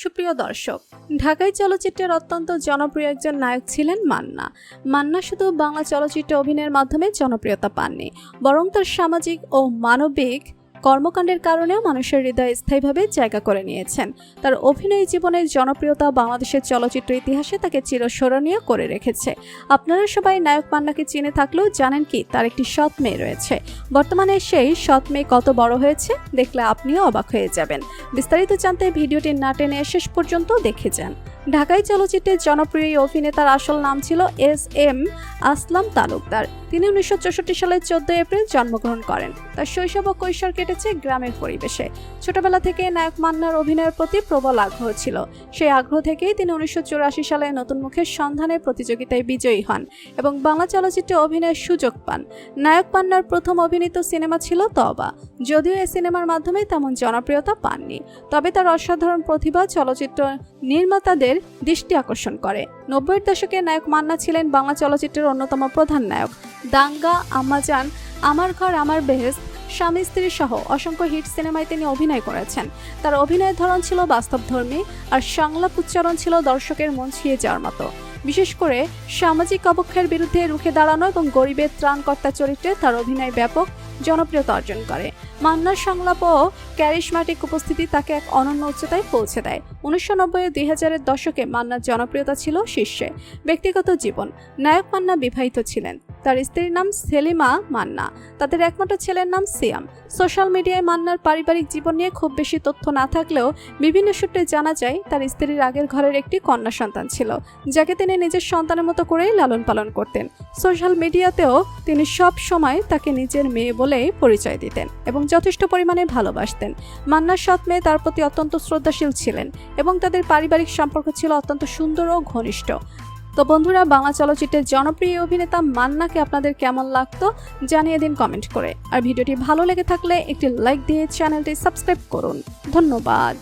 সুপ্রিয় দর্শক, ঢাকাই চলচ্চিত্রের অত্যন্ত জনপ্রিয় একজন নায়ক ছিলেন মান্না। মান্না শুধু বাংলা চলচ্চিত্রে অভিনয়ের মাধ্যমে জনপ্রিয়তা পাননি, বরং তার সামাজিক ও মানবিক কর্মকাণ্ডের কারণেও মানুষের হৃদয়ে স্থায়ীভাবে জায়গা করে নিয়েছেন। তার অভিনয় জীবনের জনপ্রিয়তা বাংলাদেশের চলচ্চিত্র ইতিহাসে তাকে চিরস্মরণীয় করে রেখেছে। আপনারা সবাই নায়ক মান্নাকে চিনে থাকলেও জানেন কি তার একটি সৎ মেয়ে রয়েছে। বর্তমানে সেই সৎ মেয়ে কত বড় হয়েছে দেখলে আপনিও অবাক হয়ে যাবেন। বিস্তারিত জানতে ভিডিওটি না টেনে শেষ পর্যন্ত দেখে যান। ঢাকাই চলচ্চিত্রের জনপ্রিয় এই অভিনেতার আসল নাম ছিল এস.এম. আসলাম তালুকদার। তিনি 1964 সালের 14 এপ্রিল জন্মগ্রহণ করেন। তার শৈশব ও কৈশোর কেটেছে গ্রামের পরিবেশে। ছোটবেলা থেকে নায়ক মান্নার অভিনয়ের প্রতি প্রবল আগ্রহ ছিল। সেই আগ্রহ থেকেই তিনি 1984 সালে নতুন মুখের সন্ধানে প্রতিযোগিতায় বিজয়ী হন এবং বাংলা চলচ্চিত্রে অভিনয়ের সুযোগ পান। নায়ক মান্নার প্রথম অভিনীত সিনেমা ছিল তবা। যদিও এই সিনেমার মাধ্যমে তেমন জনপ্রিয়তা পাননি, তবে তার অসাধারণ প্রতিভা চলচ্চিত্র নির্মাতাদের দৃষ্টি আকর্ষণ করে। 90-এর দশকে নায়ক মান্না ছিলেন বাংলা চলচ্চিত্রের অন্যতম প্রধান নায়ক। দাঙ্গা, আম্মাজান, আমার ঘর আমার বেহেশত, স্বামী স্ত্রী সহ অসংখ্য হিট সিনেমায় তিনি অভিনয় করেছেন। তার অভিনয়ের ধরন ছিল বাস্তবধর্মী, আর সংলাপ উচ্চারণ ছিল দর্শকের মন ছুঁয়ে যাওয়ার মতো। বিশেষ করে সামাজিক অবক্ষয়ের বিরুদ্ধে রুখে দাঁড়ানো এবং গরিবের ত্রাণকর্তা চরিত্রে তার অভিনয় ব্যাপক জনপ্রিয়তা অর্জন করে। মান্নার সংলাপ ও ক্যারিশম্যাটিক উপস্থিতি তাকে এক অনন্য উচ্চতায় পৌঁছে দেয়। 1990 ও 2000-এর দশকে মান্নার জনপ্রিয়তা ছিল শীর্ষে। ব্যক্তিগত জীবন: নায়ক মান্না বিবাহিত ছিলেন। তার স্ত্রীর নাম সেলিমা মান্না। তাদের একমাত্র ছেলের নাম সিয়াম। সোশ্যাল মিডিয়ায় মান্নার পারিবারিক জীবন নিয়ে খুব বেশি তথ্য না থাকলেও বিভিন্ন সূত্রে জানা যায় তার স্ত্রীর আগের ঘরের একটি কন্যা সন্তান ছিল, যাকে তিনি নিজের সন্তানের মতো করেই লালন পালন করতেন। সোশ্যাল মিডিয়াতেও তিনি সব সময় তাকে নিজের মেয়ে বলেই পরিচয় দিতেন এবং যথেষ্ট পরিমাণে ভালোবাসতেন। মান্নার সৎ মেয়ে তার প্রতি অত্যন্ত শ্রদ্ধাশীল ছিলেন এবং তাদের পারিবারিক সম্পর্ক ছিল অত্যন্ত সুন্দর ও ঘনিষ্ঠ। তো বন্ধুরা, বাংলা চলচ্চিত্রের জনপ্রিয় অভিনেতা মান্নাকে আপনাদের কেমন লাগতো জানিয়ে দিন কমেন্ট করে। আর ভিডিওটি ভালো লেগে থাকলে একটি লাইক দিয়ে চ্যানেলটি সাবস্ক্রাইব করুন। ধন্যবাদ।